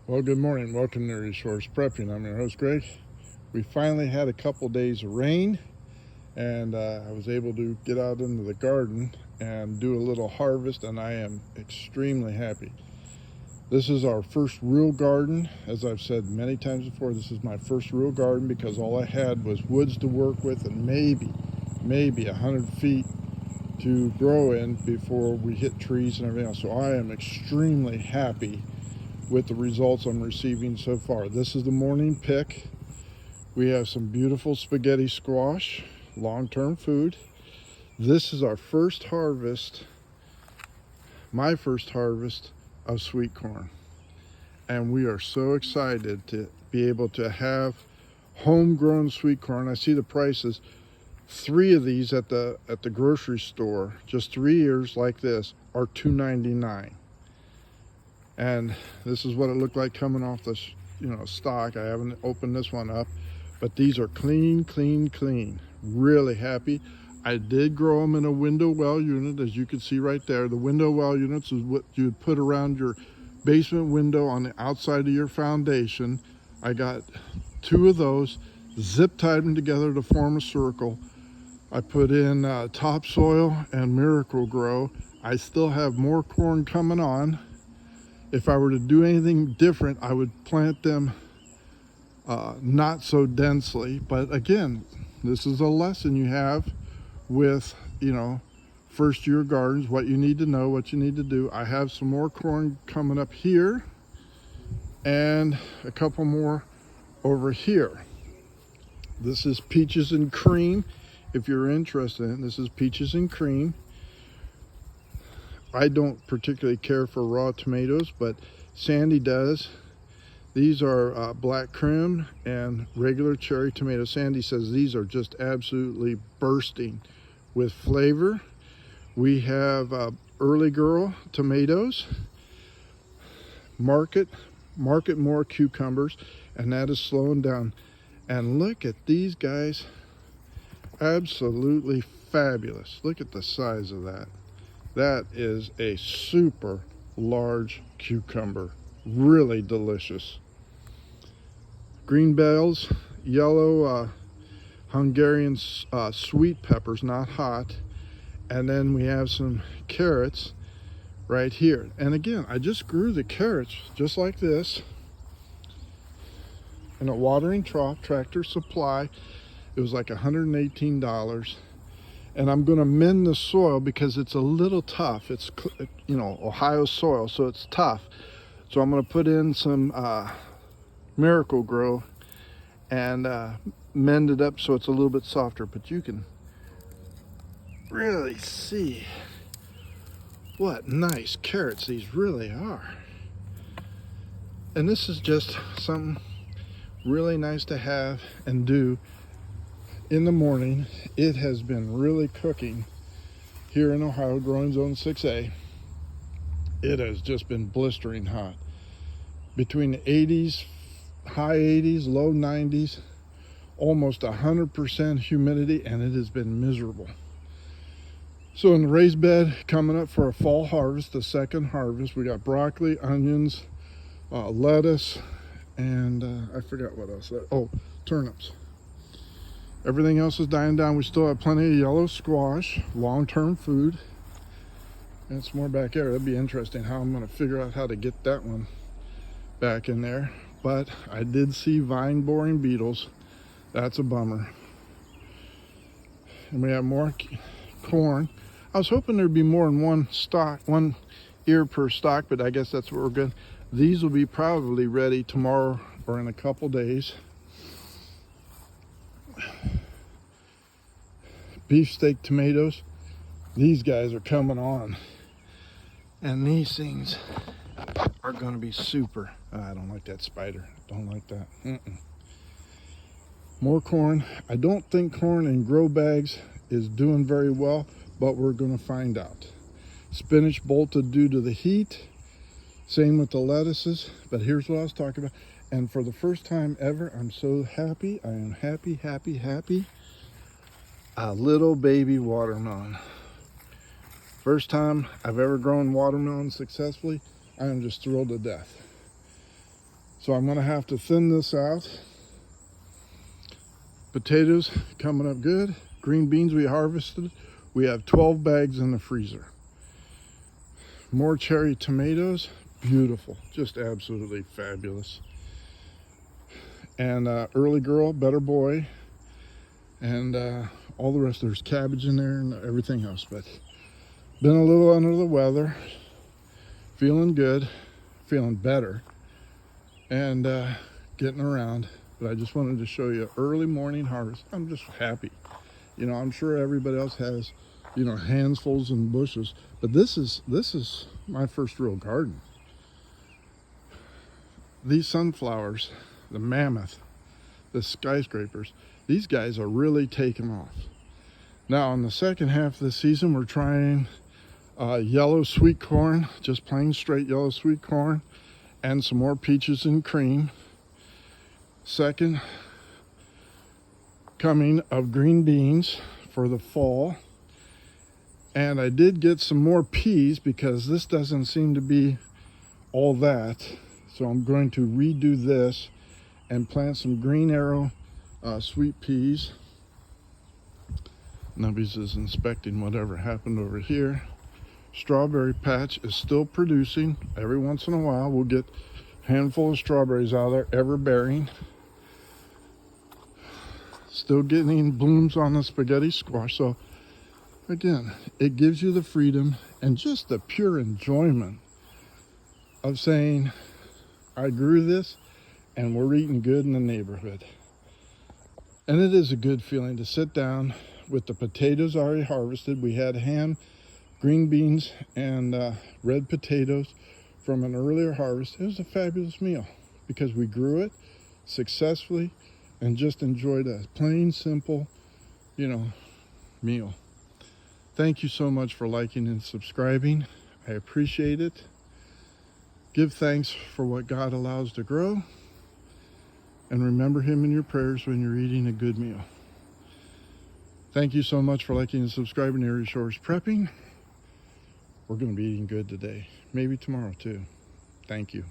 Well, good morning. Welcome to Resource Prepping. I'm your host, Greg. We finally had a couple days of rain, and I was able to get out into the garden and do a little harvest, and I am extremely happy. This is our first real garden. As I've said many times before, this is my first real garden because all I had was woods to work with and maybe 100 feet to grow in before we hit trees and everything else. So I am extremely happy with the results I'm receiving so far. This is the morning pick. We have some beautiful spaghetti squash, long-term food. This is our first harvest, my first harvest of sweet corn. And we are so excited to be able to have homegrown sweet corn. I see the prices. 3 of these at the grocery store, just 3 ears like this, are $2.99. And this is what it looked like coming off the stock. I haven't opened this one up, but these are clean. Really happy. I did grow them in a window well unit, as you can see right there. The window well units is what you would put around your basement window on the outside of your foundation. I got 2 of those, zip tied them together to form a circle. I put in topsoil and Miracle-Gro. I still have more corn coming on. If I were to do anything different, I would plant them not so densely. But again, this is a lesson you have with, first year gardens, what you need to know, what you need to do. I have some more corn coming up here and a couple more over here. This is peaches and cream. If you're interested in it, this is peaches and cream. I don't particularly care for raw tomatoes, but Sandy does. These are black Krim and regular cherry tomatoes. Sandy says these are just absolutely bursting with flavor. We have Early Girl tomatoes, Market More cucumbers, and that is slowing down. And look at these guys, absolutely fabulous. Look at the size of that. That is a super large cucumber, really delicious. Green bells, yellow Hungarian sweet peppers, not hot. And then we have some carrots right here. And again, I just grew the carrots just like this in a watering trough, Tractor Supply. It was like $118. And I'm going to mend the soil because it's a little tough. It's, Ohio soil, so it's tough. So I'm going to put in some Miracle-Gro and mend it up so it's a little bit softer. But you can really see what nice carrots these really are. And this is just something really nice to have and do in the morning. It has been really cooking here in Ohio, growing zone 6A. It has just been blistering hot. Between the 80s, high 80s, low 90s, almost 100% humidity, and it has been miserable. So in the raised bed, coming up for a fall harvest, the second harvest, we got broccoli, onions, lettuce, and I forgot what else. Turnips. Everything else is dying down. We still have plenty of yellow squash, long-term food. And some more back there. That'd be interesting how I'm going to figure out how to get that one back in there. But I did see vine boring beetles. That's a bummer. And we have more corn. I was hoping there'd be more in one ear per stalk, but I guess that's what we're good. These will be probably ready tomorrow or in a couple days. Beefsteak tomatoes, these guys are coming on, and these things are going to be super. I don't like that spider. Don't like that. More corn. I don't think corn in grow bags is doing very well, but we're going to find out. Spinach bolted due to the heat. Same with the lettuces. But here's what I was talking about. And for the first time ever, I'm so happy. I am happy. A little baby watermelon. First time I've ever grown watermelon successfully. I am just thrilled to death. So I'm going to have to thin this out. Potatoes coming up good. Green beans we harvested. We have 12 bags in the freezer. More cherry tomatoes. Beautiful. Just absolutely fabulous. And early girl, better boy. And all the rest. There's cabbage in there and everything else. But been a little under the weather. Feeling good. Feeling better. And getting around. But I just wanted to show you early morning harvest. I'm just happy. You know, I'm sure everybody else has, you know, handfuls and bushes, but this is my first real garden. These sunflowers, the mammoth, the skyscrapers, these guys are really taking off. Now in the second half of the season, we're trying yellow sweet corn, just plain straight yellow sweet corn, and some more peaches and cream. Second coming of green beans for the fall. And I did get some more peas because this doesn't seem to be all that. So I'm going to redo this and plant some Green Arrow sweet peas. Nubbies is inspecting whatever happened over here. Strawberry patch is still producing. Every once in a while we'll get a handful of strawberries out there, ever bearing. Still getting blooms on the spaghetti squash. So again, it gives you the freedom and just the pure enjoyment of saying, I grew this and we're eating good in the neighborhood. And it is a good feeling to sit down with the potatoes already harvested. We had ham, green beans, and red potatoes from an earlier harvest. It was a fabulous meal because we grew it successfully and just enjoyed a plain, simple, you know, meal. Thank you so much for liking and subscribing. I appreciate it. Give thanks for what God allows to grow. And remember Him in your prayers when you're eating a good meal. Thank you so much for liking and subscribing to Erie Shores Prepping. We're going to be eating good today. Maybe tomorrow too. Thank you.